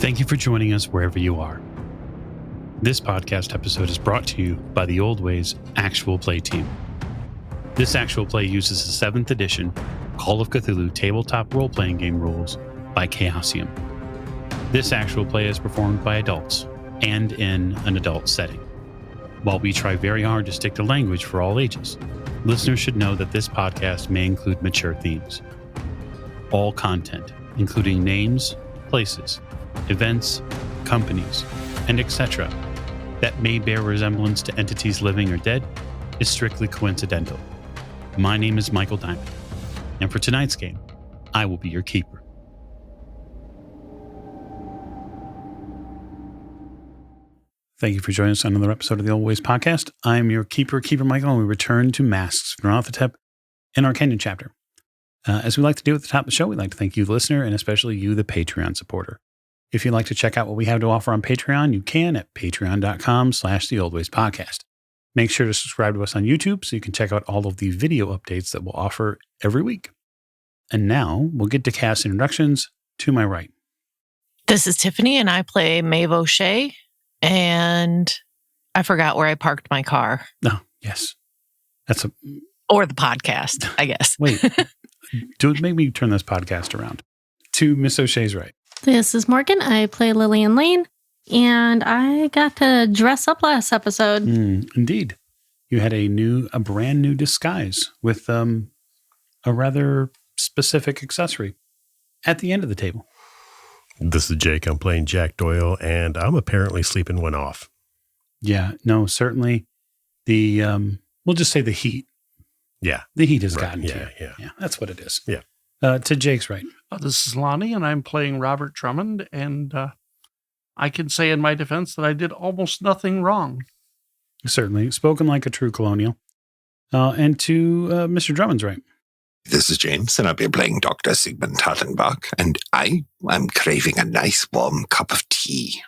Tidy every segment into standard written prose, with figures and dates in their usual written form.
Thank you for joining us wherever you are. This podcast episode is brought to you by the Old Ways Actual Play team. This actual play uses the 7th edition Call of Cthulhu tabletop role-playing game rules by Chaosium. This actual play is performed by adults and in an adult setting. While we try very hard to stick to language for all ages, listeners should know that this podcast may include mature themes. All content, including names, places, events, companies, and etc., that may bear resemblance to entities living or dead, is strictly coincidental. My name is Michael Diamond, and for tonight's game, I will be your keeper. Thank you for joining us on another episode of the Old Ways Podcast. I'm your Keeper Michael, and we return to Masks from Nyarlathotep in our Kenyan chapter. As we like to do at the top of the show, we'd like to thank you, the listener, and especially you, the Patreon supporter. If you'd like to check out what we have to offer on Patreon, you can at patreon.com/theoldwayspodcast. Make sure to subscribe to us on YouTube so you can check out all of the video updates that we'll offer every week. And now we'll get to cast introductions. To my right. This is Tiffany, and I play Meave O'Shea, and I forgot where I parked my car. Oh, yes. Or the podcast, I guess. Wait. Make me turn this podcast around. To Miss O'Shea's right. This is Morgan. I play Lillian Lane, and I got to dress up last episode. Indeed. You had a brand new disguise with a rather specific accessory at the end of the table. This is Jake. I'm playing Jack Doyle, and I'm apparently sleeping one off. Yeah, no, certainly the, we'll just say the heat. Yeah. The heat has gotten to you. Yeah. Yeah, that's what it is. Yeah. To Jake's right. This is Lonnie, and I'm playing Robert Drummond, and I can say in my defense that I did almost nothing wrong. Certainly. Spoken like a true colonial. And to Mr. Drummond's right. This is James, and I'll be playing Dr. Sigmund Hartenbach, and I am craving a nice warm cup of tea.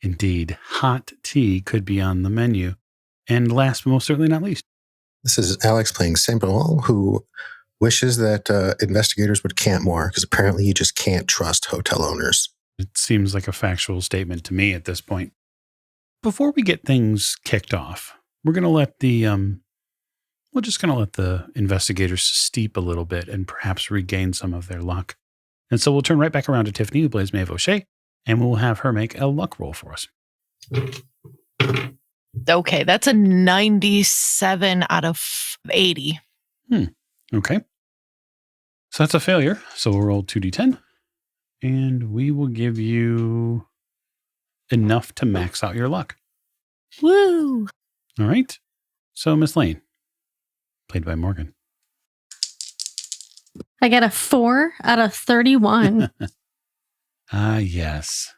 Indeed. Hot tea could be on the menu. And last but most certainly not least. This is Alex playing Saint-Benoit, who wishes that investigators would camp more, because apparently you just can't trust hotel owners. It seems like a factual statement to me at this point. Before we get things kicked off, we're going to let the investigators steep a little bit and perhaps regain some of their luck. And so we'll turn right back around to Tiffany, who plays Meave O'Shea, and we'll have her make a luck roll for us. Okay, that's a 97 out of 80. Okay. So that's a failure. So we'll roll 2d10, and we will give you enough to max out your luck. Woo! All right. So Miss Lane, played by Morgan. I got a 4 out of 31. Yes.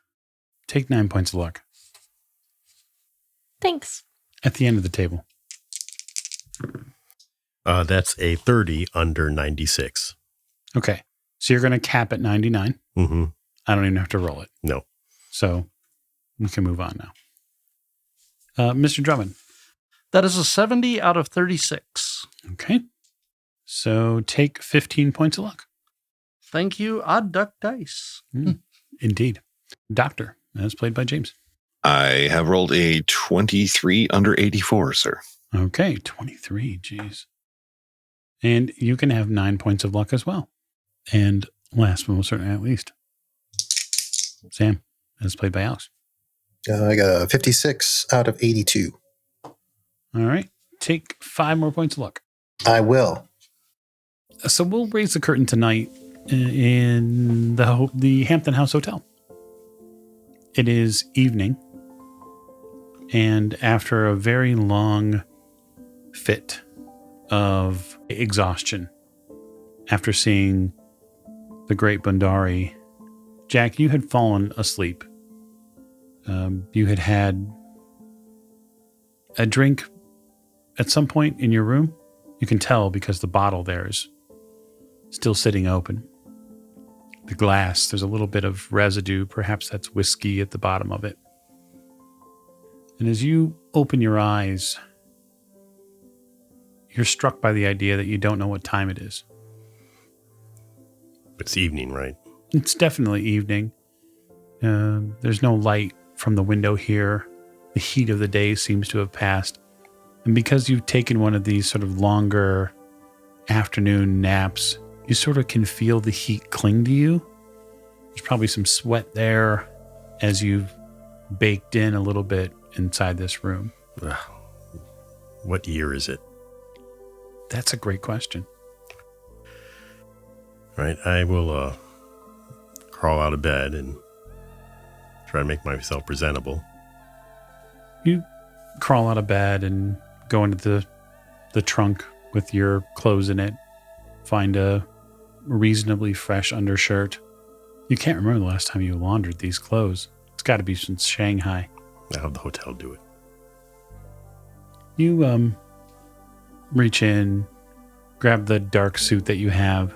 Take 9 points of luck. Thanks. At the end of the table. That's a 30 under 96. Okay. So you're going to cap at 99. Mm-hmm. I don't even have to roll it. No. So we can move on now. Mr. Drummond. That is a 70 out of 36. Okay. So take 15 points of luck. Thank you. Odd duck dice. Indeed. Doctor, as played by James. I have rolled a 23 under 84, sir. Okay, 23. Jeez. And you can have 9 points of luck as well. And last but most certainly not least, Sam, as played by Alex. I got a 56 out of 82. All right. Take 5 more points of luck. I will. So we'll raise the curtain tonight in the Hampton House Hotel. It is evening. And after a very long fit of exhaustion, after seeing the great Bundari, Jack, you had fallen asleep. You had had a drink at some point in your room. You can tell because the bottle there is still sitting open. The glass, there's a little bit of residue. Perhaps that's whiskey at the bottom of it. And as you open your eyes, you're struck by the idea that you don't know what time it is. It's evening, right? It's definitely evening. There's no light from the window here. The heat of the day seems to have passed. And because you've taken one of these sort of longer afternoon naps, you sort of can feel the heat cling to you. There's probably some sweat there as you've baked in a little bit inside this room. What year is it? That's a great question. All right, I will crawl out of bed and try to make myself presentable. You crawl out of bed and go into the trunk with your clothes in it. Find a reasonably fresh undershirt. You can't remember the last time you laundered these clothes. It's got to be since Shanghai. I'll have the hotel do it. You reach in, grab the dark suit that you have,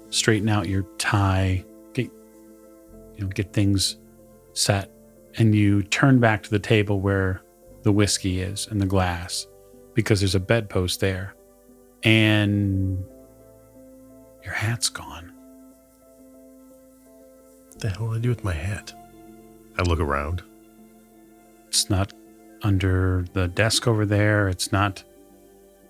straighten out your tie, get things set, and you turn back to the table where the whiskey is and the glass, because there's a bedpost there, and your hat's gone. What the hell did I do with my hat? I look around. It's not under the desk over there. It's not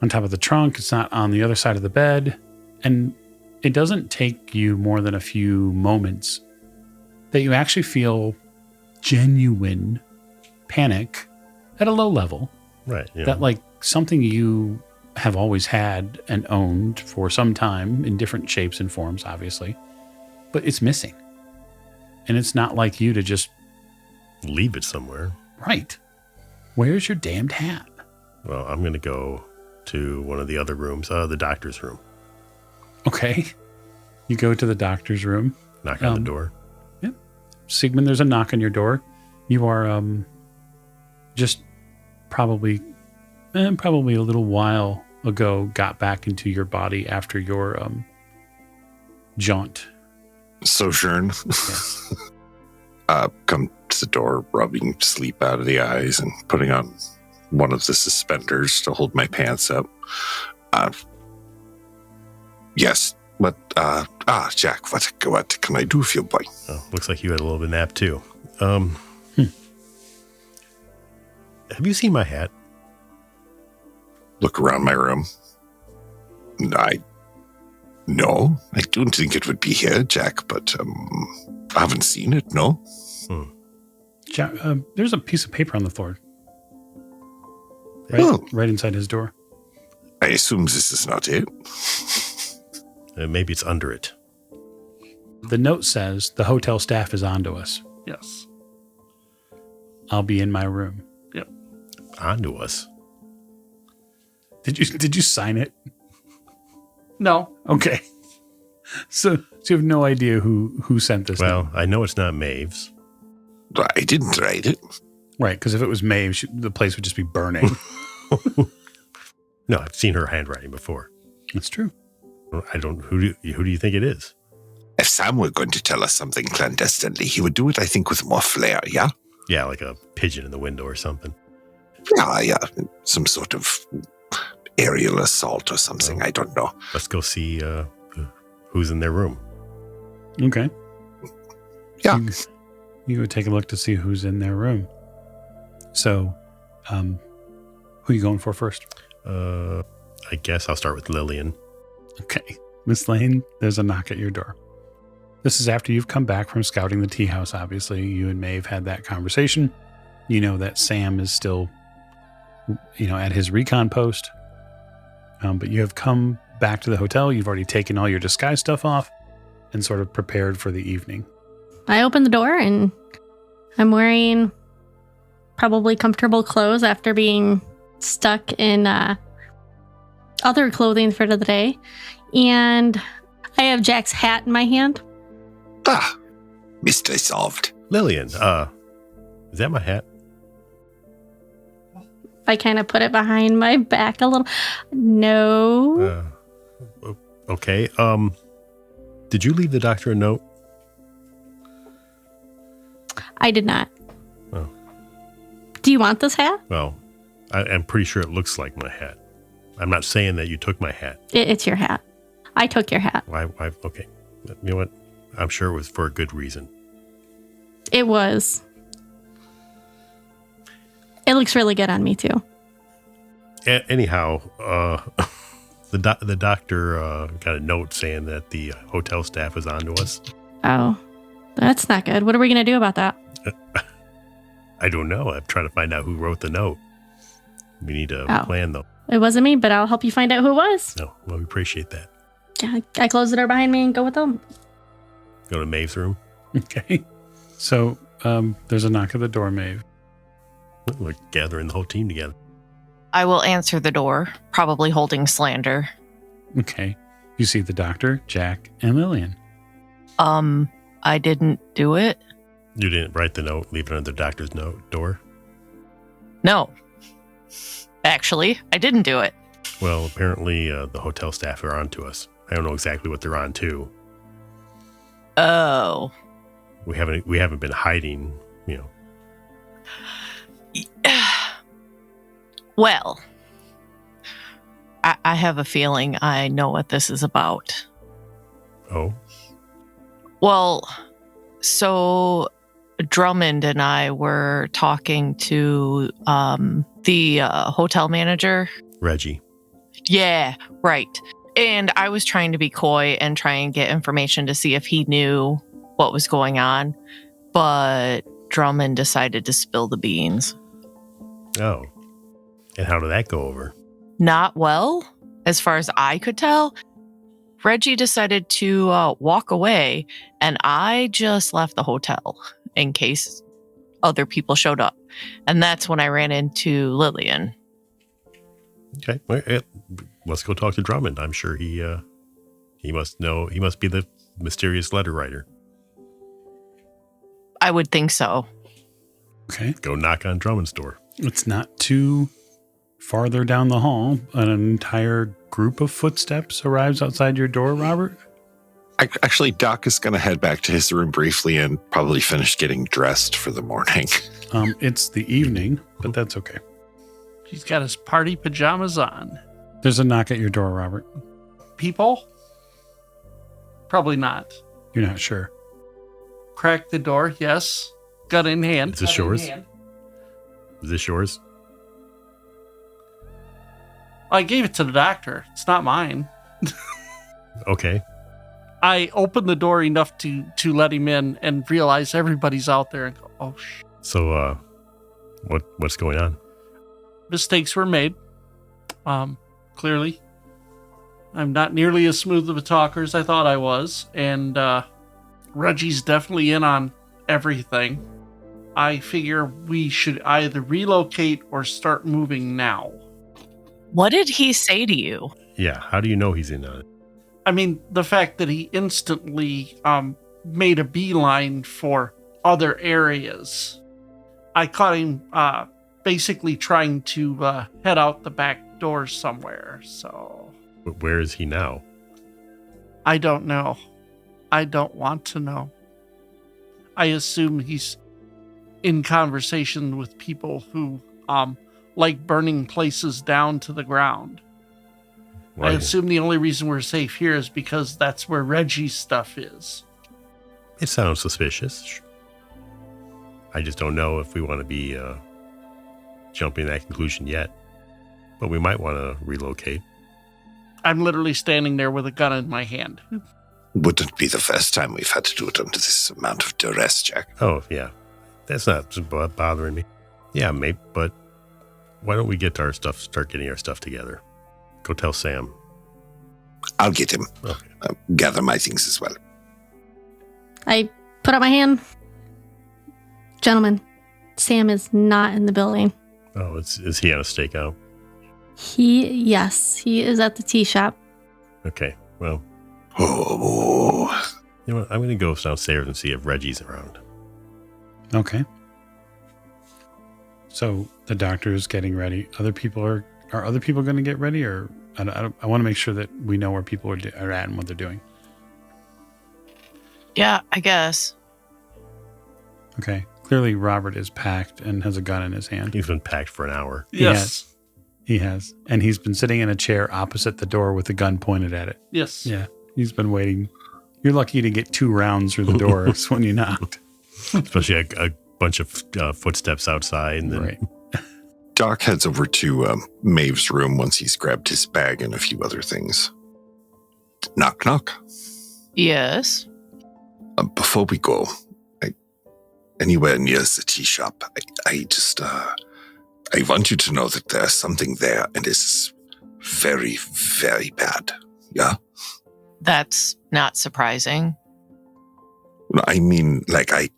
on top of the trunk. It's not on the other side of the bed. And it doesn't take you more than a few moments that you actually feel genuine panic at a low level. Right. Yeah. That like something you have always had and owned for some time in different shapes and forms, obviously, but it's missing. And it's not like you to just leave it somewhere. Right. Where's your damned hat? Well, I'm going to go to one of the other rooms, the doctor's room. Okay. You go to the doctor's room. Knock on the door. Yeah. Sigmund, there's a knock on your door. You are just probably a little while ago got back into your body after your jaunt. Sojourn. Yes. Come to the door, rubbing sleep out of the eyes and putting on one of the suspenders to hold my pants up. Yes, but Jack, what can I do for you, boy? Oh, looks like you had a little bit of nap too. Have you seen my hat? Look around my room. No, I don't think it would be here, Jack, but I haven't seen it, no. Jack, there's a piece of paper on the floor. Right inside his door. I assume this is not it. Maybe it's under it. The note says the hotel staff is onto us. Yes. I'll be in my room. Yep. Onto us? Did you sign it? No. Okay. So you have no idea who sent this Well, note. I know it's not Maeve's. I didn't write it. Right, because if it was Meave, the place would just be burning. No, I've seen her handwriting before. That's true. I don't. Who do you think it is? If Sam were going to tell us something clandestinely, he would do it, I think, with more flair, yeah? Yeah, like a pigeon in the window or something. Yeah. Some sort of aerial assault or something. I don't know. Let's go see who's in their room. Okay. Yeah. You go take a look to see who's in their room. So, who are you going for first? I guess I'll start with Lillian. Okay. Miss Lane, there's a knock at your door. This is after you've come back from scouting the tea house, obviously. You and Maeve had that conversation. You know that Sam is still, at his recon post. But you have come back to the hotel. You've already taken all your disguise stuff off and sort of prepared for the evening. I open the door and I'm wearing probably comfortable clothes after being stuck in other clothing for the day. And I have Jack's hat in my hand. Mystery solved. Lillian, is that my hat? I kind of put it behind my back a little. No. Okay. Did you leave the doctor a note? I did not. Oh. Do you want this hat? Well, I'm pretty sure it looks like my hat. I'm not saying that you took my hat. It's your hat. I took your hat. Why? Okay. You know what? I'm sure it was for a good reason. It was. It looks really good on me, too. Anyhow, the doctor got a note saying that the hotel staff was on to us. Oh, that's not good. What are we going to do about that? I don't know. I'm trying to find out who wrote the note. We need a plan, though. It wasn't me, but I'll help you find out who it was. No, well, we appreciate that. Yeah, I close the door behind me and go with them. Go to Maeve's room. Okay. So there's a knock at the door, Meave. We're gathering the whole team together. I will answer the door, probably holding Slander. Okay. You see the doctor, Jack, and Lillian. I didn't do it. You didn't write the note, leave it on the doctor's door? No. Actually, I didn't do it. Well, apparently the hotel staff are on to us. I don't know exactly what they're on to. Oh. We haven't been hiding, you know. Well, I have a feeling I know what this is about. Oh? Well, so Drummond and I were talking to the hotel manager. Reggie. Yeah, right. And I was trying to be coy and try and get information to see if he knew what was going on. But Drummond decided to spill the beans. Oh. And how did that go over? Not well, as far as I could tell. Reggie decided to walk away, and I just left the hotel in case other people showed up. And that's when I ran into Lillian. Okay. Well, let's go talk to Drummond. I'm sure he must know. He must be the mysterious letter writer. I would think so. Okay. Go knock on Drummond's door. It's not too farther down the hall. An entire group of footsteps arrives outside your door, Robert. Actually, Doc is going to head back to his room briefly and probably finish getting dressed for the morning. It's the evening, but that's okay. He's got his party pajamas on. There's a knock at your door, Robert. People? Probably not. You're not sure. Crack the door, yes. Gun in hand. Is this yours? Is this yours? I gave it to the doctor. It's not mine. Okay. I opened the door enough to let him in and realize everybody's out there and go, oh, shit. So, what's going on? Mistakes were made. Clearly. I'm not nearly as smooth of a talker as I thought I was. And Reggie's definitely in on everything. I figure we should either relocate or start moving now. What did he say to you? Yeah, how do you know he's in on it? I mean, the fact that he instantly made a beeline for other areas. I caught him basically trying to head out the back door somewhere, so... But where is he now? I don't know. I don't want to know. I assume he's in conversation with people who like burning places down to the ground. Why? I assume the only reason we're safe here is because that's where Reggie's stuff is. It sounds suspicious. I just don't know if we want to be jumping to that conclusion yet. But we might want to relocate. I'm literally standing there with a gun in my hand. Wouldn't be the first time we've had to do it under this amount of duress, Jack. Oh, yeah. That's not bothering me. Yeah, maybe, but why don't we get our stuff, start getting our stuff together? Go tell Sam. I'll get him. Okay. Gather my things as well. I put up my hand. Gentlemen, Sam is not in the building. Oh, is he on a stakeout? Yes, he is at the tea shop. Okay, well, Oh, you know what? I'm going to go downstairs and see if Reggie's around. Okay. So the doctor is getting ready. Are other people going to get ready, or I want to make sure that we know where people are at and what they're doing. Yeah, I guess. Okay. Clearly, Robert is packed and has a gun in his hand. He's been packed for an hour. Yes. He has. And he's been sitting in a chair opposite the door with a gun pointed at it. Yes. Yeah. He's been waiting. You're lucky to get 2 rounds through the doors when you knocked. Especially a bunch of footsteps outside. And then Right. Doc heads over to Maeve's room once he's grabbed his bag and a few other things. Knock, knock. Yes. Before we go, anywhere near the tea shop, I want you to know that there's something there and it's very, very bad. Yeah? That's not surprising. I mean, like, I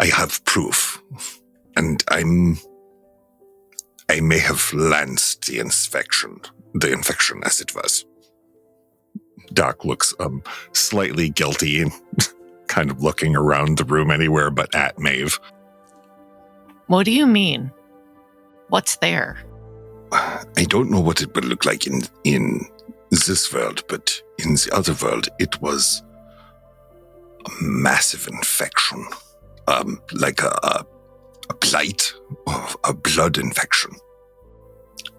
have proof. And I may have lanced the infection as it was. Doc looks slightly guilty and kind of looking around the room anywhere but at Meave. What do you mean? What's there? I don't know what it would look like in this world, but in the other world, it was a massive infection. Like a blight of a blood infection.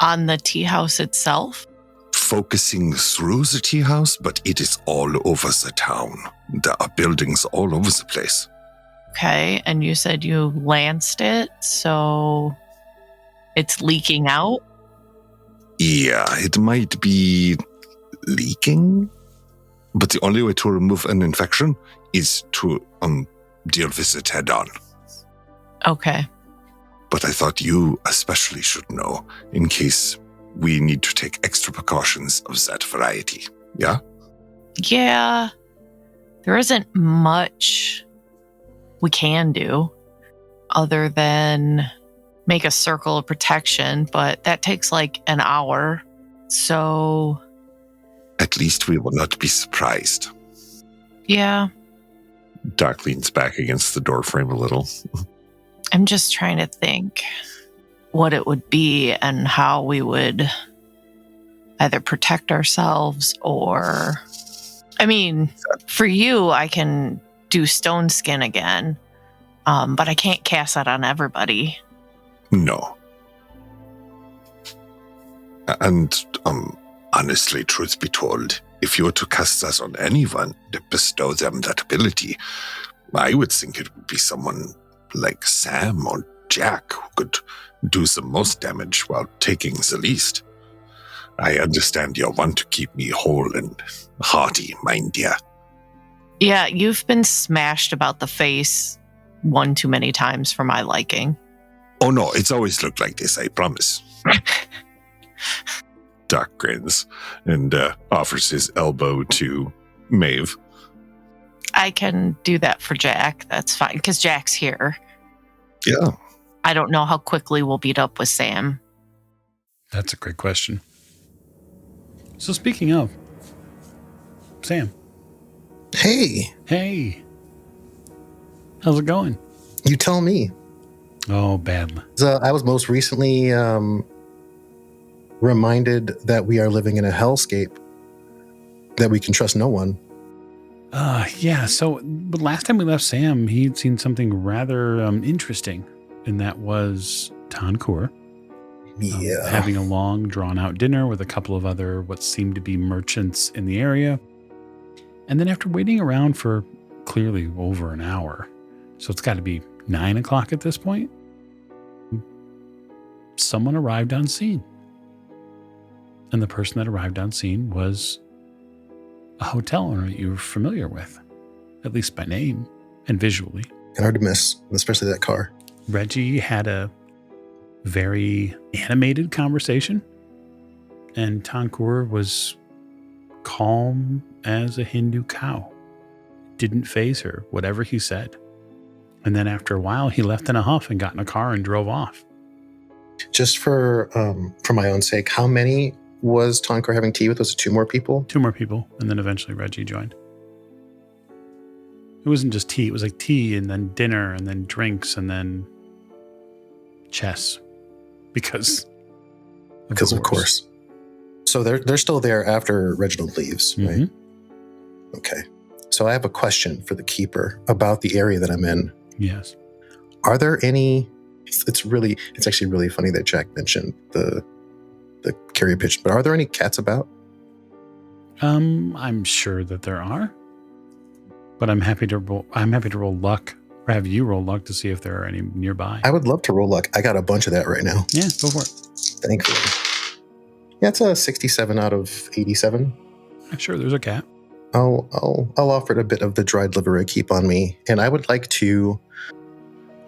On the tea house itself? Focusing through the tea house, but it is all over the town. There are buildings all over the place. Okay, and you said you lanced it, so it's leaking out? Yeah, it might be leaking, but the only way to remove an infection is to deal with it head on. Okay. But I thought you especially should know in case we need to take extra precautions of that variety. Yeah? Yeah. There isn't much we can do other than make a circle of protection, but that takes like an hour. So, At least we will not be surprised. yeah, Doc leans back against the door frame a little. I'm just trying to think what it would be and how we would either protect ourselves or... I mean, for you, I can do stone skin again, but I can't cast that on everybody. No. And, honestly, truth be told, if you were to cast that on anyone to bestow them that ability, I would think it would be someone like Sam or Jack who could do the most damage while taking the least. I understand you want to keep me whole and hearty, my dear. Yeah, you've been smashed about the face one too many times for my liking. Oh no, it's always looked like this, I promise. Doc grins and offers his elbow to Meave. I can do that for Jack. That's fine, because Jack's here. Yeah. I don't know how quickly we'll beat up with Sam. That's a great question. So speaking of, Sam. Hey, Hey. How's it going? you tell me. Oh, badly. So I was most recently reminded that we are living in a hellscape, that we can trust no one. Yeah, so but last time we left Sam, he'd seen something rather interesting, and that was Tancour Yeah. having a long, drawn-out dinner with a couple of other what seemed to be merchants in the area. And then after waiting around for clearly over an hour, so it's got to be 9 o'clock at this point, someone arrived on scene. And the person that arrived on scene was a hotel owner that you were familiar with, at least by name and visually. And hard to miss, especially that car. Reggie had a very animated conversation, and Tancour was calm as a Hindu cow. Didn't faze her, whatever he said. And then after a while, he left in a huff and got in a car and drove off. Just for my own sake, how many was Tonker having tea with? Was it 2 more people? 2 more people, and then eventually Reggie joined. It wasn't just tea. It was like tea and then dinner and then drinks and then chess. Because Of course. So they're still there after Reginald leaves, right? Mm-hmm. Okay. So I have a question for the keeper about the area that I'm in. Yes. Are there any... It's actually really funny that Jack mentioned the carrier pigeon, but are there any cats about? I'm sure that there are, but I'm happy to roll luck Or have you roll luck to see if there are any nearby? I would love to roll luck. I got a bunch of that right now. Yeah, go for it. Thankfully. Yeah, it's a 67 out of 87. Sure, there's a cat. I'll offer it a bit of the dried liver I keep on me, and I would like to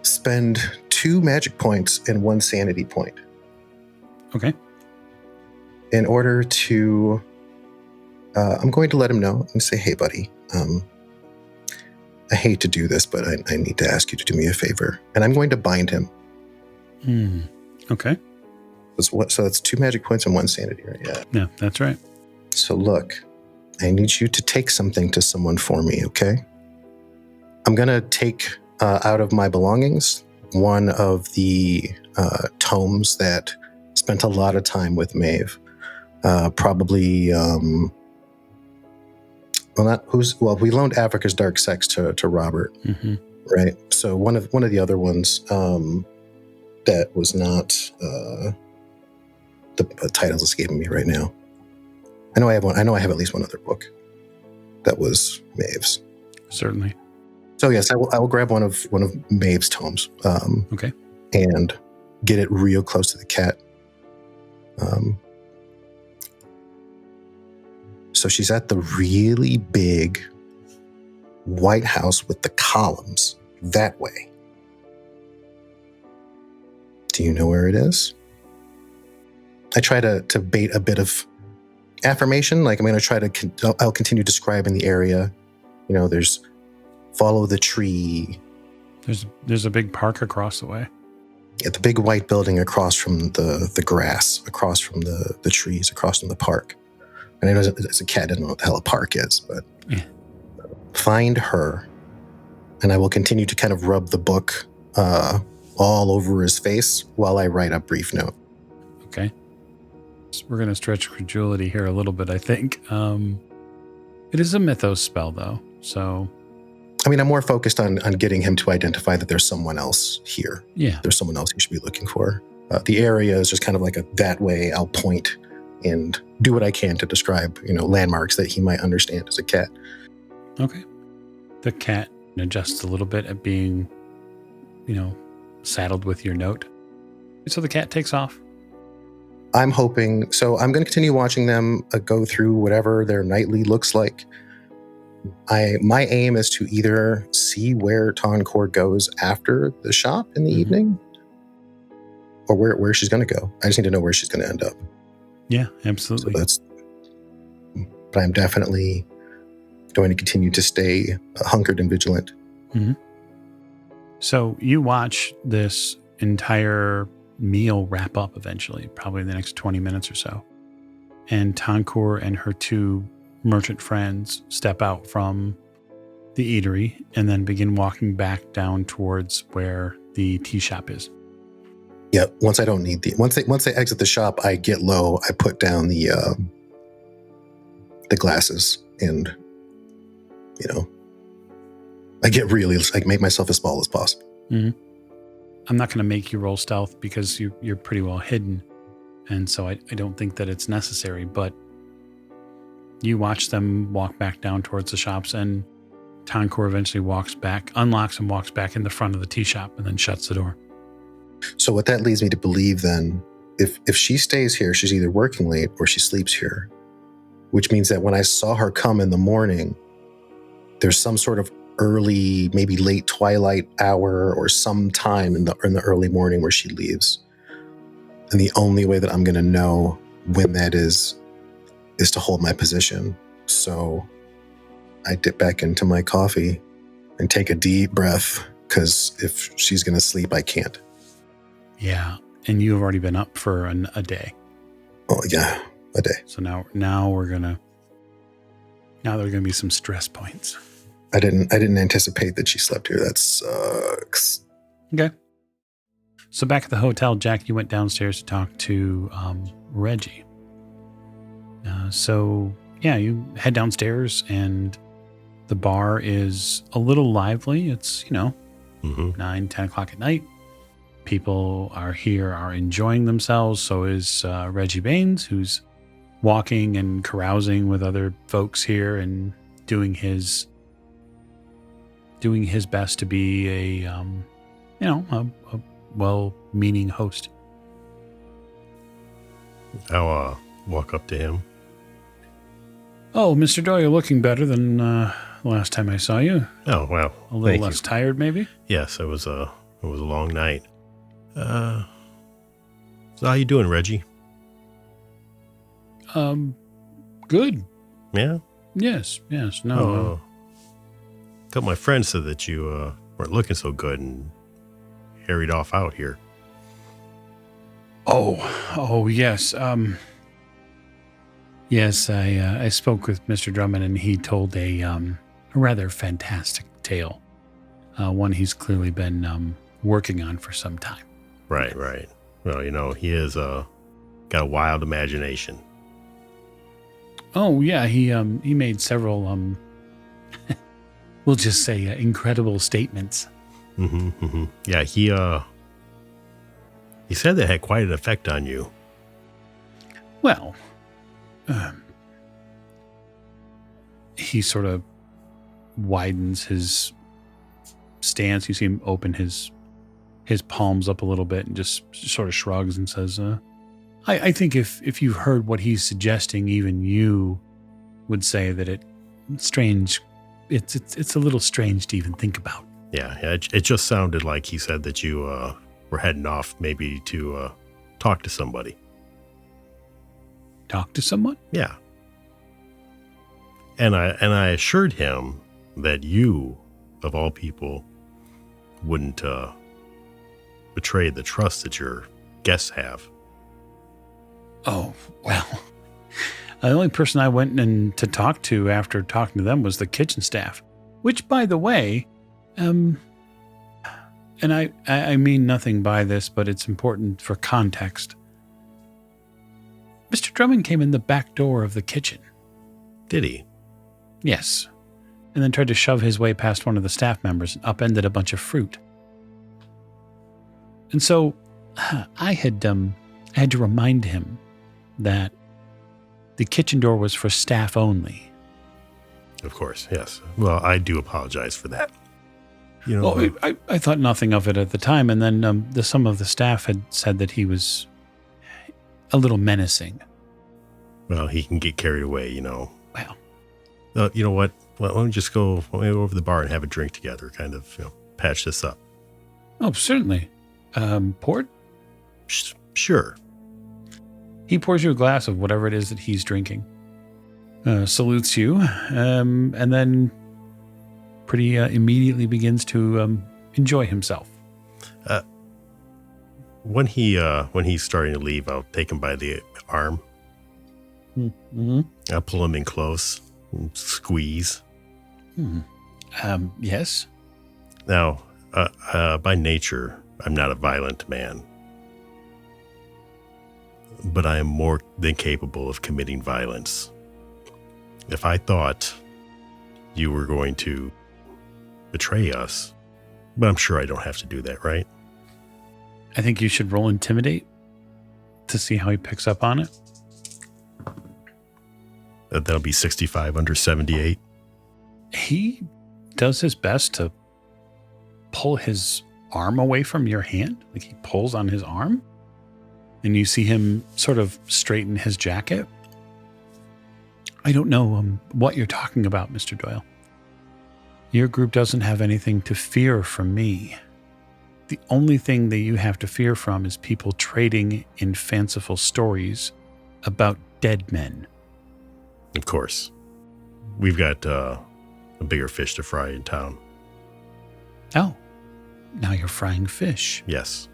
spend 2 magic points and 1 sanity point. Okay. In order to, I'm going to let him know and say, hey, buddy, I hate to do this, but I need to ask you to do me a favor. And I'm going to bind him. Okay. So that's 2 magic points and 1 sanity, right? Yeah, that's right. So look, I need you to take something to someone for me, okay? I'm going to take out of my belongings one of the tomes that spent a lot of time with Meave. Probably, we loaned Africa's Dark Sex to Robert, right? So one of the other ones that was not the title's escaping me right now. I know I have one. I know I have at least one other book that was Maeve's. Certainly. So yes, I will grab one of Maeve's tomes. Okay. And get it real close to the cat. So she's at the really big White House with the columns that way. Do you know where it is? I try to bait a bit of affirmation. Like I'm going to try to, I'll continue describing the area. You know, there's follow the tree. There's a big park across the way. Yeah, the big white building across from the grass, across from the trees, across from the park. And I know as a cat, I don't know what the hell a park is, but yeah. Find her, and I will continue to kind of rub the book all over his face while I write a brief note. Okay. So we're going to stretch credulity here a little bit, I think. It is a mythos spell, though, so... I mean, I'm more focused on getting him to identify that there's someone else here. Yeah. There's someone else he should be looking for. The area is just kind of like that way I'll point and do what I can to describe, landmarks that he might understand as a cat. Okay. The cat adjusts a little bit at being, saddled with your note. So the cat takes off. I'm hoping, so I'm going to continue watching them go through whatever their nightly looks like. My aim is to either see where Toncourt goes after the shop in the evening or where she's going to go. I just need to know where she's going to end up. Yeah, absolutely. But I'm definitely going to continue to stay hunkered and vigilant. Mm-hmm. So you watch this entire meal wrap up eventually, probably in the next 20 minutes or so. And Toncourt and her 2 merchant friends step out from the eatery and then begin walking back down towards where the tea shop is. Yeah, once I don't need once they exit the shop, I get low. I put down the glasses, and I get really make myself as small as possible. Mm-hmm. I'm not going to make you roll stealth because you're pretty well hidden, and so I don't think that it's necessary. But you watch them walk back down towards the shops, and Toncourt eventually unlocks and walks back in the front of the tea shop, and then shuts the door. So what that leads me to believe then, if she stays here, she's either working late or she sleeps here, which means that when I saw her come in the morning, there's some sort of early, maybe late twilight hour or some time in the early morning where she leaves. And the only way that I'm going to know when that is to hold my position. So I dip back into my coffee and take a deep breath, because if she's going to sleep, I can't. Yeah, and you have already been up for a day. Oh yeah, a day. So now there are gonna be some stress points. I didn't anticipate that she slept here. That sucks. Okay. So back at the hotel, Jack, you went downstairs to talk to Reggie. You head downstairs, and the bar is a little lively. It's 9, 10 o'clock at night. People are enjoying themselves. So is Reggie Baines, who's walking and carousing with other folks here and doing his doing his best to be a well-meaning host. I'll walk up to him. Oh, Mr. Doyle, you're looking better than last time I saw you. Oh, well, A little less tired, maybe? Yes, it was a long night. So how you doing, Reggie? Good. Yeah? Yes. No. A couple of my friends said that you weren't looking so good and harried off out here. Oh, yes. Yes, I spoke with Mr. Drummond, and he told a rather fantastic tale. One he's clearly been working on for some time. Right. Well, he has got a wild imagination. Oh, yeah, he made several, we'll just say incredible statements. Mm-hmm. Yeah, he said that had quite an effect on you. Well, he sort of widens his stance. You see him open his palms up a little bit and just sort of shrugs and says, I think if you've heard what he's suggesting, even you would say that it's strange. It's a little strange to even think about. Yeah, it just sounded like he said that you were heading off maybe to talk to somebody. Talk to someone? Yeah. And I assured him that you, of all people, wouldn't betray the trust that your guests have. Oh, well, the only person I went in to talk to after talking to them was the kitchen staff, which, by the way, and I mean nothing by this, but it's important for context. Mr. Drummond came in the back door of the kitchen. Did he? Yes, and then tried to shove his way past one of the staff members and upended a bunch of fruit. And so I had to remind him that the kitchen door was for staff only. Of course, yes. Well, I do apologize for that. I thought nothing of it at the time, and then some of the staff had said that he was a little menacing. Well, he can get carried away, Well. You know what? Well, let me just go over to the bar and have a drink together, kind of, patch this up. Oh, certainly. Port? Sure. He pours you a glass of whatever it is that he's drinking, salutes you, and then pretty immediately begins to enjoy himself. When he's starting to leave, I'll take him by the arm. Mm-hmm. I'll pull him in close and squeeze. Yes. Now, by nature, I'm not a violent man. But I am more than capable of committing violence. If I thought you were going to betray us, but I'm sure I don't have to do that, right? I think you should roll Intimidate to see how he picks up on it. That'll be 65 under 78. He does his best to pull his arm away from your hand. Like he pulls on his arm. And you see him sort of straighten his jacket. I don't know what you're talking about, Mr. Doyle. Your group doesn't have anything to fear from me. The only thing that you have to fear from is people trading in fanciful stories about dead men. Of course. We've got a bigger fish to fry in town. Oh, now you're frying fish. Yes.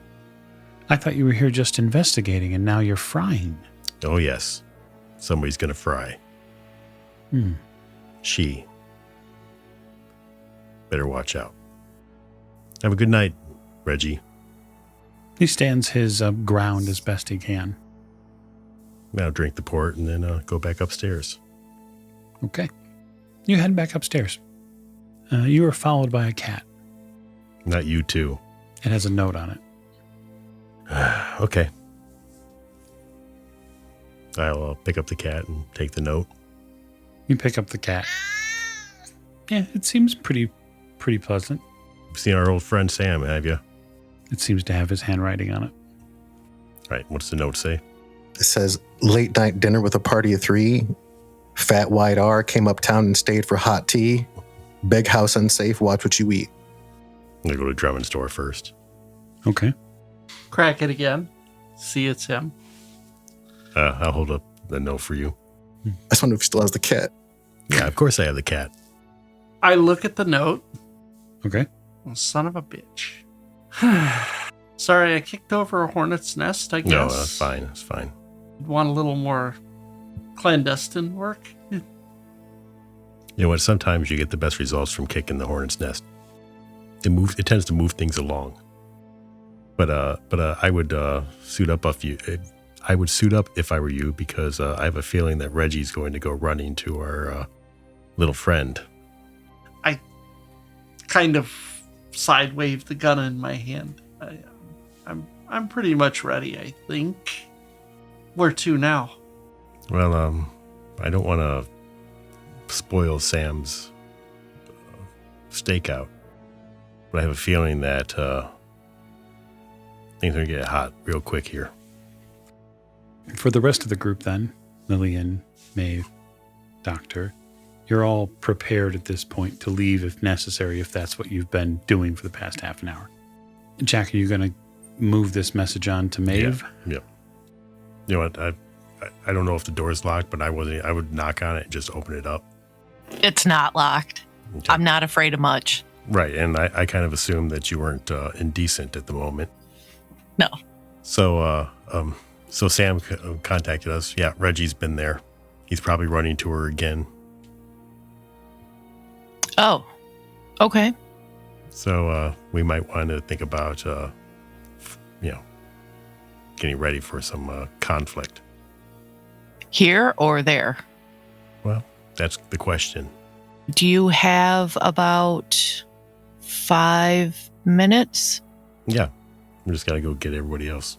I thought you were here just investigating, and now you're frying. Oh, yes. Somebody's going to fry. She. Better watch out. Have a good night, Reggie. He stands his ground as best he can. Now drink the port and then go back upstairs. Okay. You head back upstairs. You are followed by a cat. Not you too. It has a note on it. Okay. I'll pick up the cat and take the note. You pick up the cat. Yeah, it seems pretty pretty pleasant. You've seen our old friend Sam, have you? It seems to have his handwriting on it. Right. What's the note say? It says, late night dinner with a party of 3. Fat White R came uptown and stayed for hot tea. Big house unsafe, watch what you eat. I'm going to go to Drummond's door first. Okay. Crack it again. See, it's him. I'll hold up the note for you. I just wonder if he still has the cat. Yeah, of course I have the cat. I look at the note. Okay. Oh, son of a bitch. Sorry, I kicked over a hornet's nest, I guess. No, that's fine. That's fine. Want a little more clandestine work? You know what? Sometimes you get the best results from kicking the hornet's nest. It tends to move things along. But I would suit up I would suit up if I were you, because I have a feeling that Reggie's going to go running to our little friend. I kind of side wave the gun in my hand. I'm pretty much ready, I think. Where to now? Well, I don't want to spoil Sam's stakeout, but I have a feeling that things are going to get hot real quick here. For the rest of the group then, Lillian, Maeve, Doctor, you're all prepared at this point to leave if necessary, if that's what you've been doing for the past half an hour. Jack, are you going to move this message on to Maeve? Yeah. You know what? I don't know if the door is locked, but I would knock on it and just open it up. It's not locked. Okay. I'm not afraid of much. Right, and I kind of assumed that you weren't indecent at the moment. No. So Sam contacted us. Yeah, Reggie's been there. He's probably running to her again. Oh, okay. So we might want to think about, getting ready for some conflict. Here or there? Well, that's the question. Do you have about 5 minutes? Yeah, we just got to go get everybody else.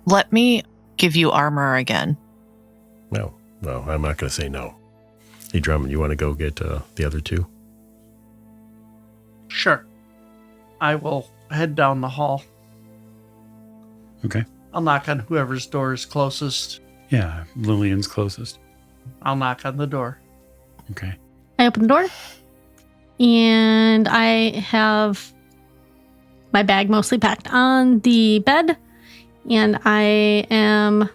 Let me give you armor again. No, I'm not going to say no. Hey, Drummond, you want to go get the other 2? Sure. I will head down the hall. Okay. I'll knock on whoever's door is closest. Yeah, Lillian's closest. I'll knock on the door. Okay. I open the door and I have my bag mostly packed on the bed, and I am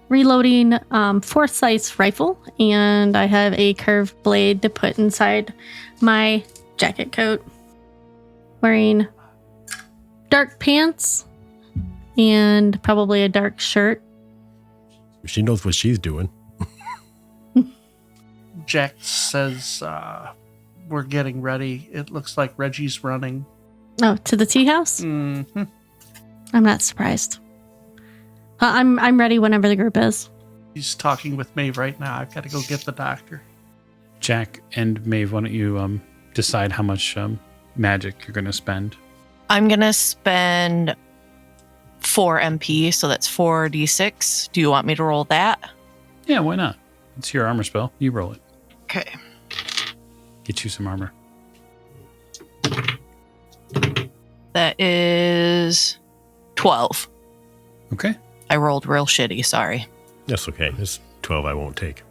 reloading Forsyth's rifle, and I have a curved blade to put inside my jacket coat. Wearing dark pants and probably a dark shirt. She knows what she's doing. Jack says, we're getting ready. It looks like Reggie's running. Oh, to the tea house? Mm-hmm. I'm not surprised. I'm ready whenever the group is. He's talking with Maeve right now. I've got to go get the doctor. Jack and Maeve, why don't you decide how much magic you're going to spend? I'm going to spend 4 MP, so that's 4d6. Do you want me to roll that? Yeah, why not? It's your armor spell. You roll it. Okay. Get you some armor. That is 12. Okay. I rolled real shitty, sorry. That's okay. It's 12 I won't take.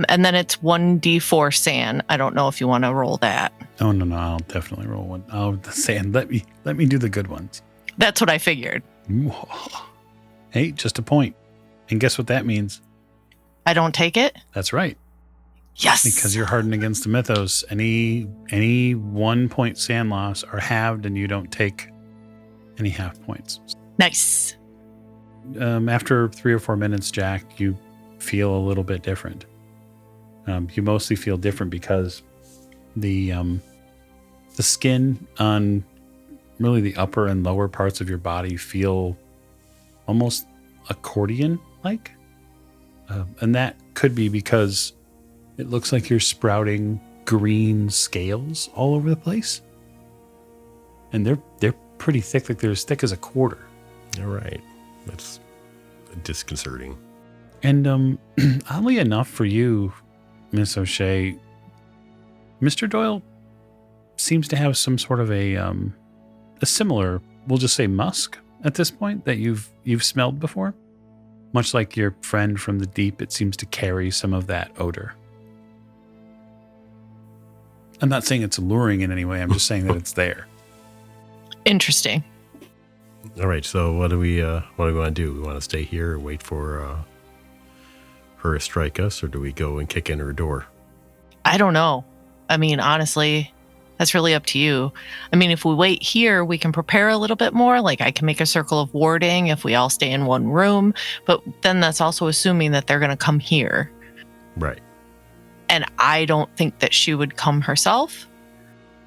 And then it's 1d4 sand. I don't know if you want to roll that. Oh, no. I'll definitely roll one. Oh, sand. Let me do the good ones. That's what I figured. Hey, just a point. And guess what that means? I don't take it? That's right. Yes. Because you're hardened against the mythos. Any 1 point sand loss are halved, and you don't take any half points. Nice. After 3 or 4 minutes, Jack, you feel a little bit different. You mostly feel different because the skin on really the upper and lower parts of your body feel almost accordion-like. And that could be because it looks like you're sprouting green scales all over the place. And they're pretty thick, like they're as thick as a quarter. All right. That's disconcerting. And oddly enough for you, Miss O'Shea, Mr. Doyle seems to have some sort of a similar, we'll just say musk at this point that you've smelled before. Much like your friend from the deep, it seems to carry some of that odor. I'm not saying it's alluring in any way. I'm just saying that it's there. Interesting. All right. So what do we want to do? We want to stay here and wait for her to strike us, or do we go and kick in her door? I don't know. I mean, honestly, that's really up to you. I mean, if we wait here, we can prepare a little bit more. Like I can make a circle of warding if we all stay in one room. But then that's also assuming that they're going to come here. Right. And I don't think that she would come herself.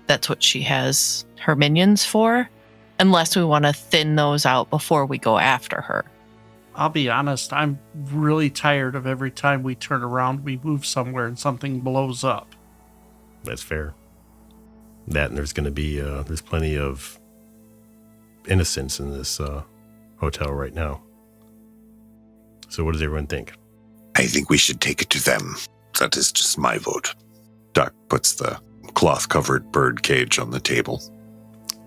That's what she has her minions for. Unless we want to thin those out before we go after her. I'll be honest, I'm really tired of every time we turn around, we move somewhere and something blows up. That's fair. That, and there's going to be, there's plenty of innocence in this hotel right now. So what does everyone think? I think we should take it to them. That is just my vote. Doc puts the cloth-covered bird cage on the table.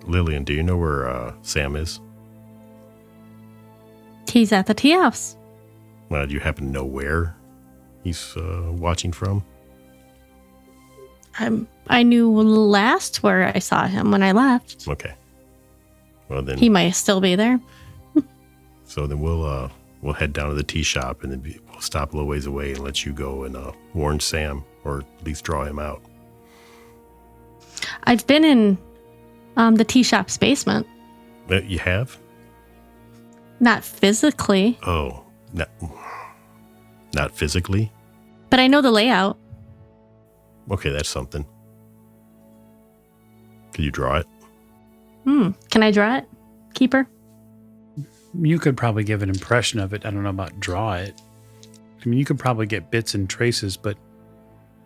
Lillian, do you know where Sam is? He's at the tea house. Do you happen to know where he's watching from? I knew last where I saw him when I left. Okay. Well then, He might still be there. so then we'll head down to the tea shop and then we'll stop a little ways away and let you go and warn Sam, or at least draw him out. I've been in the tea shop's basement. You have? Not physically, Oh, not physically? but I know the layout. Okay, that's something. Can you draw it? Can I draw it, Keeper? You could probably give an impression of it. I don't know about draw it. I mean, you could probably get bits and traces, but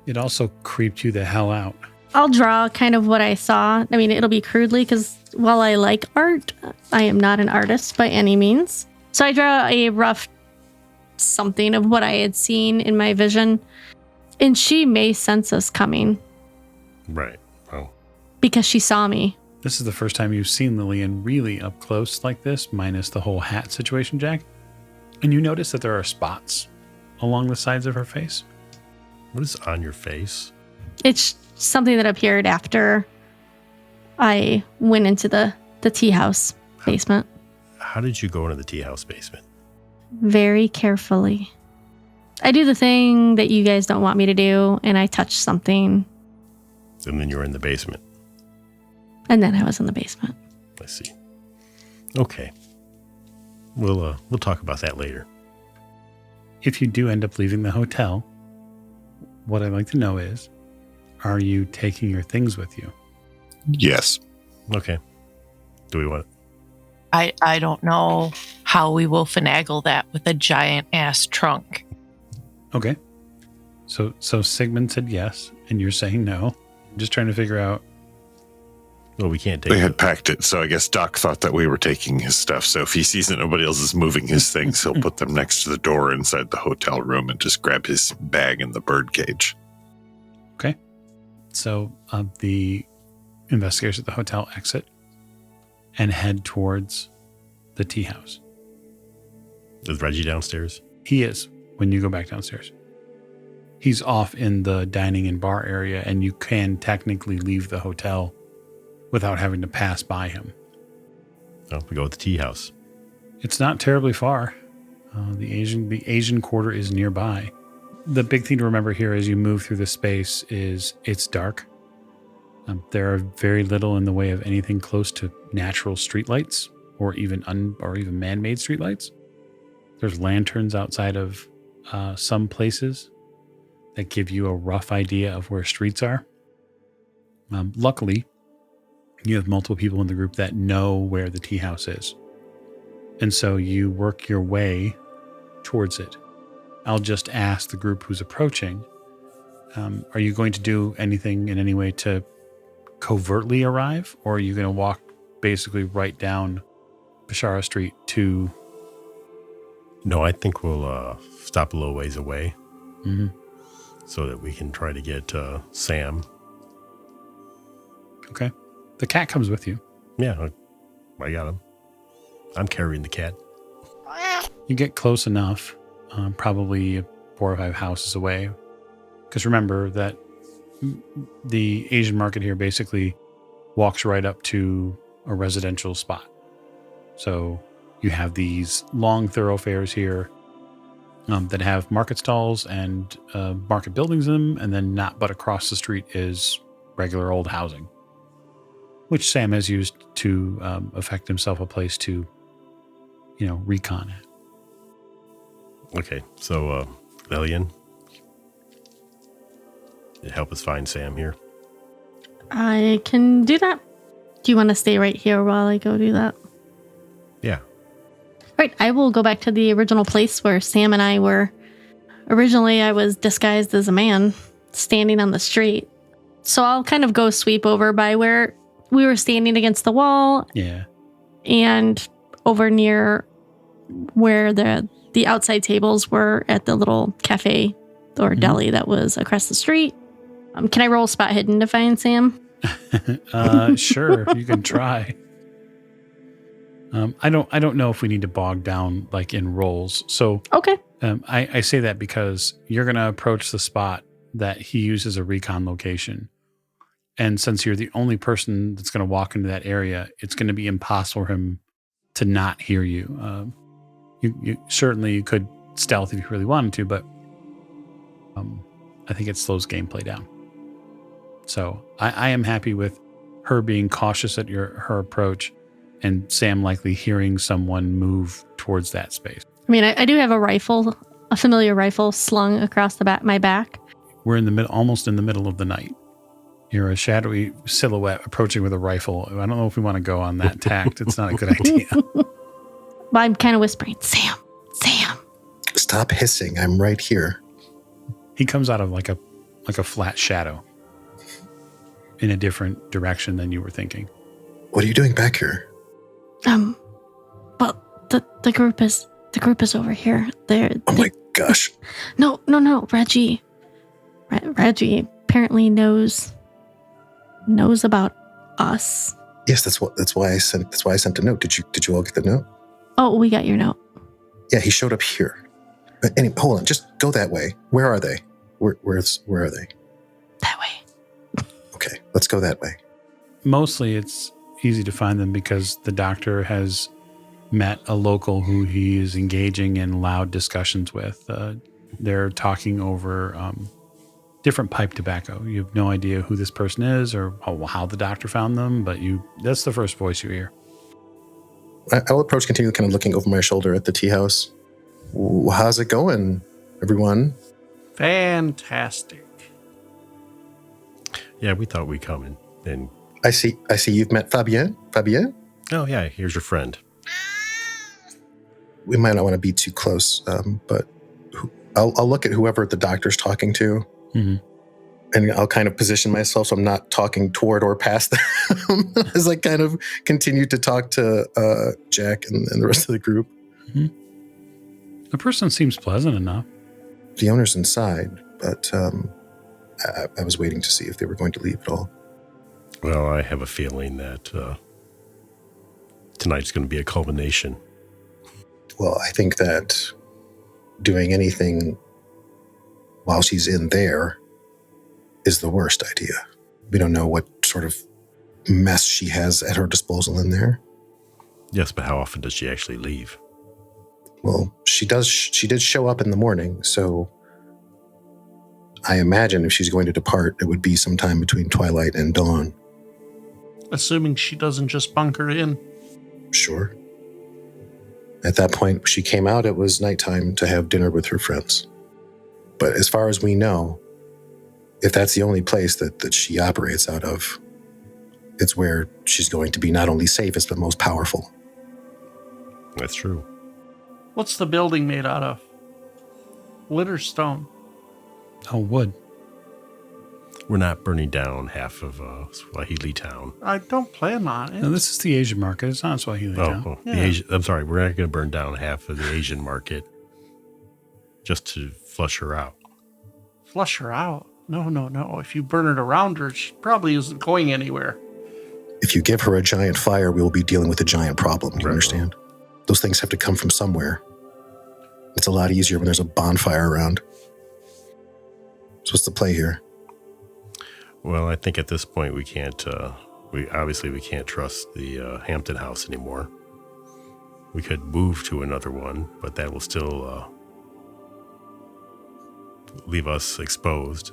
it also creeped you the hell out. I'll draw kind of what I saw. I mean, it'll be crudely because while I like art, I am not an artist by any means. So I draw a rough something of what I had seen in my vision. And she may sense us coming Right. Oh. because she saw me. This is the first time you've seen Lillian really up close like this, minus the whole hat situation, Jack. And you notice that there are spots along the sides of her face. What is on your face? It's something that appeared after I went into the tea house basement How did you go into the tea house basement? very carefully. I do the thing that you guys don't want me to do, and I touch something, And then you were in the basement. and then I was in the basement. I see. Okay. We'll talk about that later. If you do end up leaving the hotel, what I'd like to know is, are you taking your things with you? Yes. Okay. Do we want I don't know how we will finagle that with a giant ass trunk. Okay. So Sigmund said yes, and you're saying no. I'm just trying to figure out. Well, we can't take They it. had packed it, so I guess Doc thought that we were taking his stuff. So if he sees that nobody else is moving his things, he'll put them next to the door inside the hotel room and just grab his bag and the bird cage. Okay. So the investigators at the hotel exit and head towards the tea house. Is Reggie downstairs? He is when you go back downstairs. He's off in the dining and bar area, and you can technically leave the hotel without having to pass by him. Oh, we go with the tea house. It's not terribly far. The Asian Quarter is nearby. The big thing to remember here as you move through the space is it's dark. There are very little in the way of anything close to natural streetlights or even man-made streetlights. There's lanterns outside of some places that give you a rough idea of where streets are. Luckily, you have multiple people in the group that know where the tea house is. And so you work your way towards it. I'll just ask the group who's approaching, are you going to do anything in any way to covertly arrive? Or are you going to walk basically right down Bashara Street to... No, I think we'll stop a little ways away Mm-hmm. so that we can try to get Sam Okay. The cat comes with you. Yeah, I got him. I'm carrying the cat. You get close enough, probably 4 or 5 houses away. Because remember that the Asian market here basically walks right up to a residential spot. So you have these long thoroughfares here that have market stalls and market buildings in them, and then not but across the street is regular old housing, which Sam has used to effect himself a place to, recon it. Okay, so Lillian, help us find Sam here. I can do that. Do you want to stay right here while I go do that? Yeah. Right, I will go back to the original place where Sam and I were. Originally, I was disguised as a man standing on the street. So I'll kind of go sweep over by where we were standing against the wall. Yeah. And over near where the outside tables were at the little cafe or deli that was across the street. Can I roll spot hidden to find Sam? Sure, you can try. I don't know if we need to bog down like in rolls. So Okay. I say that because you're going to approach the spot that he uses a recon location. And since you're the only person that's going to walk into that area, it's going to be impossible for him to not hear you. You certainly could stealth if you really wanted to, but I think it slows gameplay down. So I am happy with her being cautious at her approach, and Sam likely hearing someone move towards that space. I mean, I do have a familiar rifle slung across my back. We're in the middle, almost in the middle of the night. You're a shadowy silhouette approaching with a rifle. I don't know if we want to go on that tact. It's not a good idea. But I'm kind of whispering, Sam. Stop hissing. I'm right here. He comes out of like a flat shadow in a different direction than you were thinking. What are you doing back here? Well, the group is over here. My gosh. No. Reggie. Reggie apparently knows about us. Yes, that's why I sent a note. Did you all get the note? Oh, we got your note. Yeah, he showed up here. But anyway, hold on, just go that way. Where are they? Where are they? That way. Okay, let's go that way. Mostly it's easy to find them because the doctor has met a local who he is engaging in loud discussions with. They're talking over different pipe tobacco. You have no idea who this person is or how the doctor found them, but that's the first voice you hear. I'll approach, continue kind of looking over my shoulder at the tea house. How's it going, everyone? Fantastic. Yeah, we thought we'd come in and... I see you've met Fabien. Fabien? Oh, yeah, here's your friend. We might not want to be too close, but I'll look at whoever the doctor's talking to, and I'll kind of position myself so I'm not talking toward or past them as I kind of continue to talk to Jack and the rest of the group. Mm-hmm. The person seems pleasant enough. The owner's inside, but I was waiting to see if they were going to leave at all. Well, I have a feeling that tonight's going to be a culmination. Well, I think that doing anything while she's in there is the worst idea. We don't know what sort of mess she has at her disposal in there. Yes, but how often does she actually leave? Well, she did show up in the morning, so I imagine if she's going to depart, it would be sometime between twilight and dawn. Assuming she doesn't just bunker in. Sure. At that point, she came out, it was nighttime to have dinner with her friends. But as far as we know, if that's the only place that she operates out of, it's where she's going to be not only safest, but most powerful. That's true. What's the building made out of? Wood or stone? Oh, wood. We're not burning down half of Swahili Town. I don't plan on it. No, this is the Asian market. It's not Swahili Town. Yeah. I'm sorry. We're not going to burn down half of the Asian market just to flush her out. Flush her out? No. If you burn it around her, she probably isn't going anywhere. If you give her a giant fire, we will be dealing with a giant problem. Do you understand? Those things have to come from somewhere. It's a lot easier when there's a bonfire around. So what's the play here? Well, I think at this point we can't, we can't trust the Hampton house anymore. We could move to another one, but that will still leave us exposed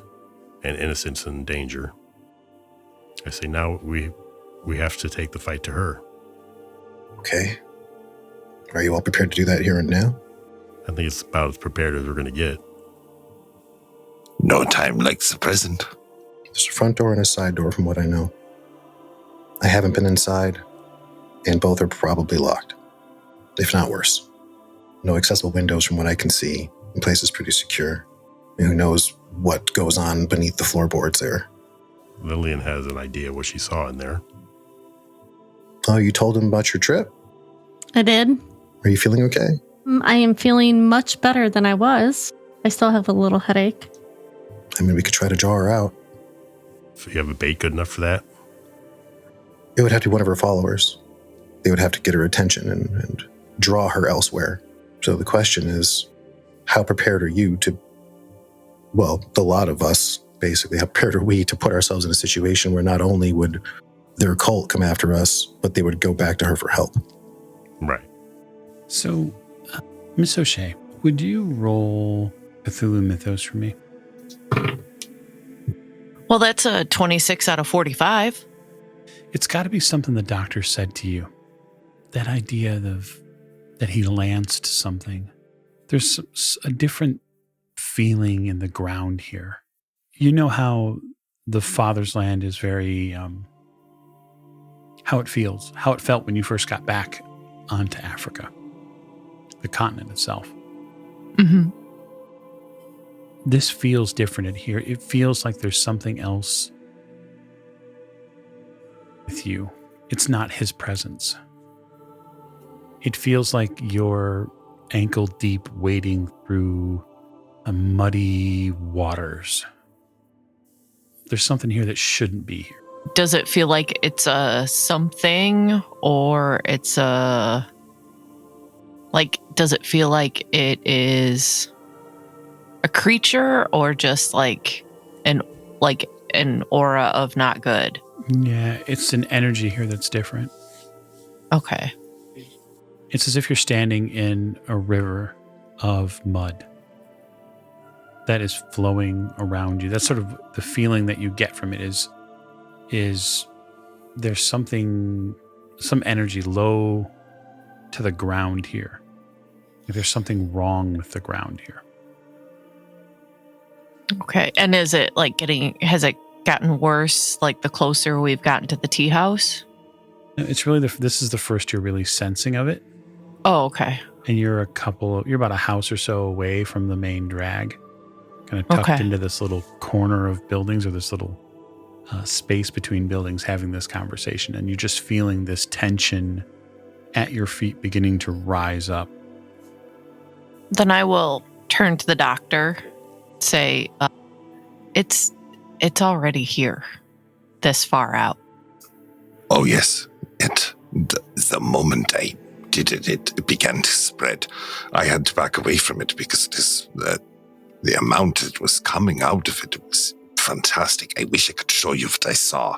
and innocents in danger. I say now we have to take the fight to her. Okay. Are you all prepared to do that here and now? I think it's about as prepared as we're going to get. No time like the present. There's a front door and a side door from what I know. I haven't been inside, and both are probably locked, if not worse. No accessible windows from what I can see, and place is pretty secure. And who knows what goes on beneath the floorboards there. Lillian has an idea what she saw in there. Oh, you told him about your trip? I did. Are you feeling okay? I am feeling much better than I was. I still have a little headache. I mean, we could try to draw her out. So you have a bait good enough for that? It would have to be one of her followers. They would have to get her attention and draw her elsewhere. So the question is, how prepared are you to, well, the lot of us, basically, how prepared are we to put ourselves in a situation where not only would their cult come after us, but they would go back to her for help? Right. So, Miss O'Shea, would you roll Cthulhu Mythos for me? Well, that's a 26 out of 45. It's got to be something the doctor said to you. That idea of that he lanced something. There's a different feeling in the ground here. You know how the Father's Land is very, how it feels, how it felt when you first got back onto Africa, the continent itself. Mm-hmm. This feels different in here. It feels like there's something else with you. It's not his presence. It feels like you're ankle deep wading through a muddy waters. There's something here that shouldn't be here. Does it feel like it's a something, or it's a, like, does it feel like it is a creature, or just like an aura of not good? Yeah, it's an energy here that's different. Okay. It's as if you're standing in a river of mud that is flowing around you. That's sort of the feeling that you get from it is there's some energy low to the ground here. Like there's something wrong with the ground here. Okay. And is it has it gotten worse like the closer we've gotten to the tea house? It's really this is the first you're really sensing of it. Oh, okay. And you're about a house or so away from the main drag, kind of tucked into this little corner of buildings, or this little space between buildings, having this conversation. And you're just feeling this tension at your feet beginning to rise up. Then I will turn to the doctor, say, it's already here, this far out. Oh, yes. The moment I did it began to spread. I had to back away from it because the amount that was coming out of it was fantastic. I wish I could show you what I saw.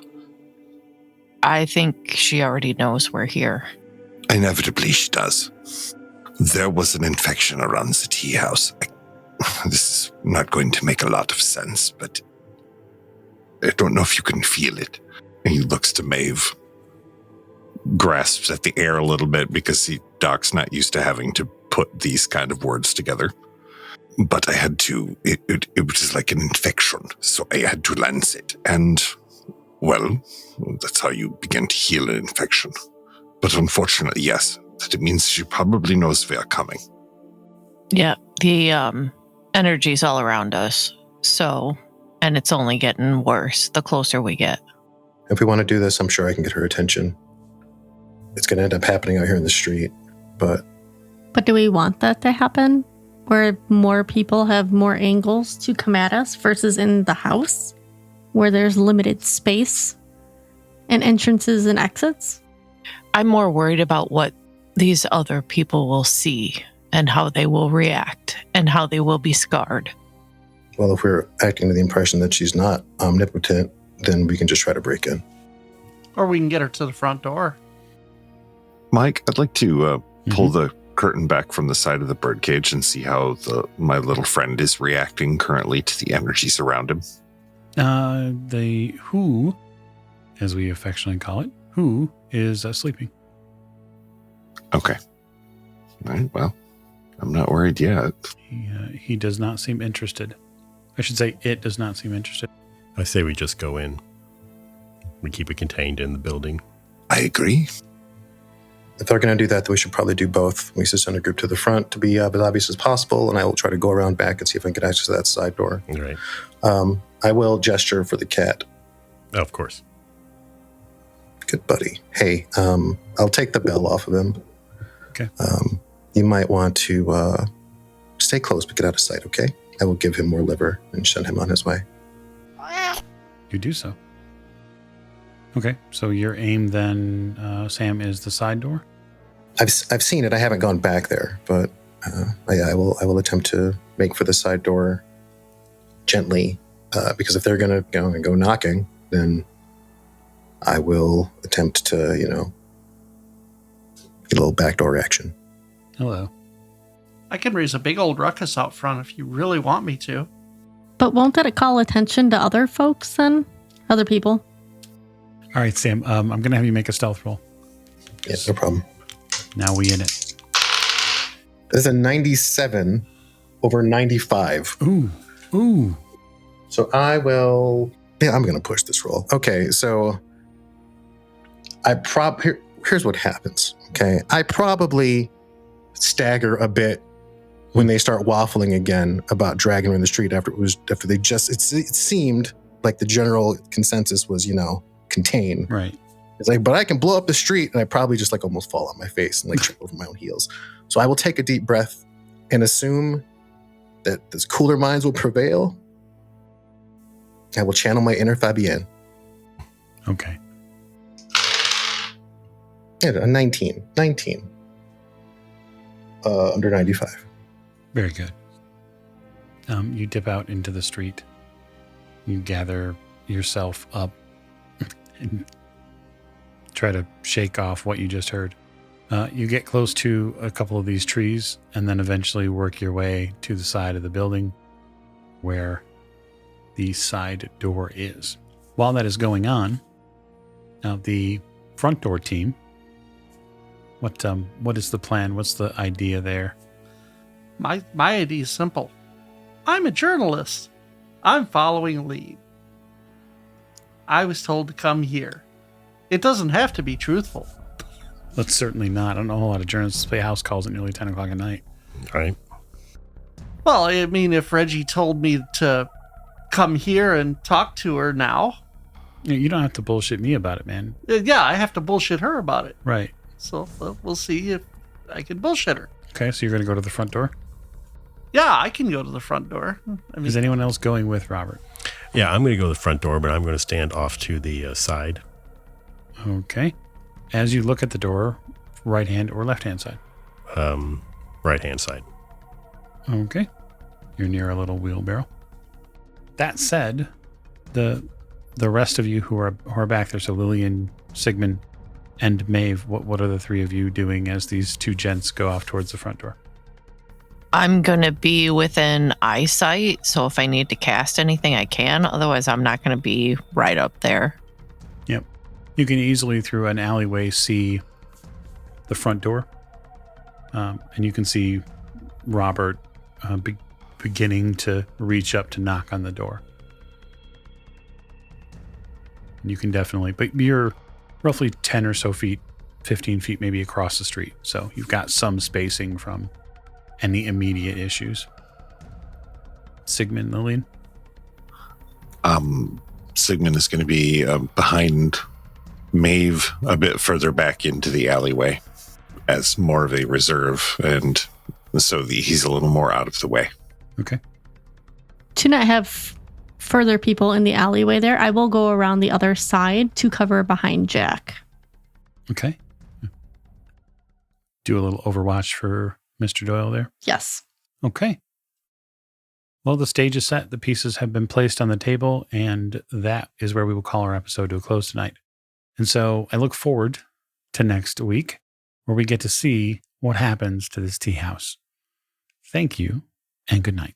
I think she already knows we're here. Inevitably, she does. There was an infection around the tea house. This is not going to make a lot of sense, but I don't know if you can feel it. And he looks to Meave, grasps at the air a little bit because Doc's not used to having to put these kind of words together. But I had to, it was like an infection, so I had to lance it. And, well, that's how you begin to heal an infection. But unfortunately, yes, that it means she probably knows we are coming. Yeah, the energy's all around us, so, and it's only getting worse the closer we get. If we want to do this, I'm sure I can get her attention. It's going to end up happening out here in the street, but... But do we want that to happen? Where more people have more angles to come at us versus in the house? Where there's limited space and entrances and exits? I'm more worried about what these other people will see and how they will react and how they will be scarred. Well, if we're acting to the impression that she's not omnipotent, then we can just try to break in. Or we can get her to the front door. Mike, I'd like to pull the curtain back from the side of the birdcage and see how my little friend is reacting currently to the energies around him. The Who, as we affectionately call it, Who is sleeping. Okay. All right, well, I'm not worried yet. He does not seem interested. I should say it does not seem interested. I say we just go in. We keep it contained in the building. I agree. If they're going to do that, then we should probably do both. We should send a group to the front to be as obvious as possible, and I will try to go around back and see if I can get access to that side door. All right. I will gesture for the cat. Oh, of course. Good buddy. Hey, I'll take the bell off of him. Okay. You might want to stay close but get out of sight, okay? I will give him more liver and send him on his way. You do so. Okay, so your aim then, Sam, is the side door? I've seen it. I haven't gone back there, but I will attempt to make for the side door gently, because if they're going to go knocking, then I will attempt to, get a little backdoor action. Hello. I can raise a big old ruckus out front if you really want me to. But won't that call attention to other folks then? Other people? All right, Sam, I'm going to have you make a stealth roll. Yeah, no problem. Now we in it. There's a 97 over 95. Ooh. So I will... Yeah, I'm going to push this roll. Okay, so here's what happens, okay? I probably stagger a bit when they start waffling again about dragging her in the street after it seemed like the general consensus was, contain. Right. It's like, but I can blow up the street, and I probably just almost fall on my face and trip over my own heels. So I will take a deep breath and assume that this cooler minds will prevail. I will channel my inner Fabienne. Okay. Yeah, a 19. Under 95. Very good. You dip out into the street. You gather yourself up and try to shake off what you just heard. You get close to a couple of these trees and then eventually work your way to the side of the building where the side door is. While that is going on, now the front door team, what is the plan? What's the idea there? My idea is simple. I'm a journalist. I'm following a lead. I was told to come here. It doesn't have to be truthful. That's certainly not. I don't know a whole lot of journalists play house calls at nearly 10 o'clock at night. All right. Well, I mean, if Reggie told me to come here and talk to her now. You don't have to bullshit me about it, man. Yeah, I have to bullshit her about it. Right. So we'll see if I can bullshit her. Okay, so you're going to go to the front door? Yeah, I can go to the front door. Is anyone else going with Robert? Yeah, I'm going to go to the front door, but I'm going to stand off to the side. Okay. As you look at the door, right hand or left hand side? Right hand side. Okay. You're near a little wheelbarrow. That said, the rest of you who are back there, so Lillian, Sigmund, and Maeve, what are the three of you doing as these two gents go off towards the front door? I'm going to be within eyesight, so if I need to cast anything, I can. Otherwise, I'm not going to be right up there. Yep. You can easily, through an alleyway, see the front door. And you can see Robert beginning to reach up to knock on the door. And you can definitely, but you're roughly 10 or so feet, 15 feet maybe across the street. So you've got some spacing from any immediate issues. Sigmund, Lillian? Sigmund is going to be behind Maeve a bit further back into the alleyway as more of a reserve, and so he's a little more out of the way. Okay. Do you not have further people in the alleyway there, I will go around the other side to cover behind Jack. Okay. Do a little overwatch for Mr. Doyle there. Yes. Okay. Well, the stage is set. The pieces have been placed on the table, and that is where we will call our episode to a close tonight. And so I look forward to next week, where we get to see what happens to this tea house. Thank you, and good night.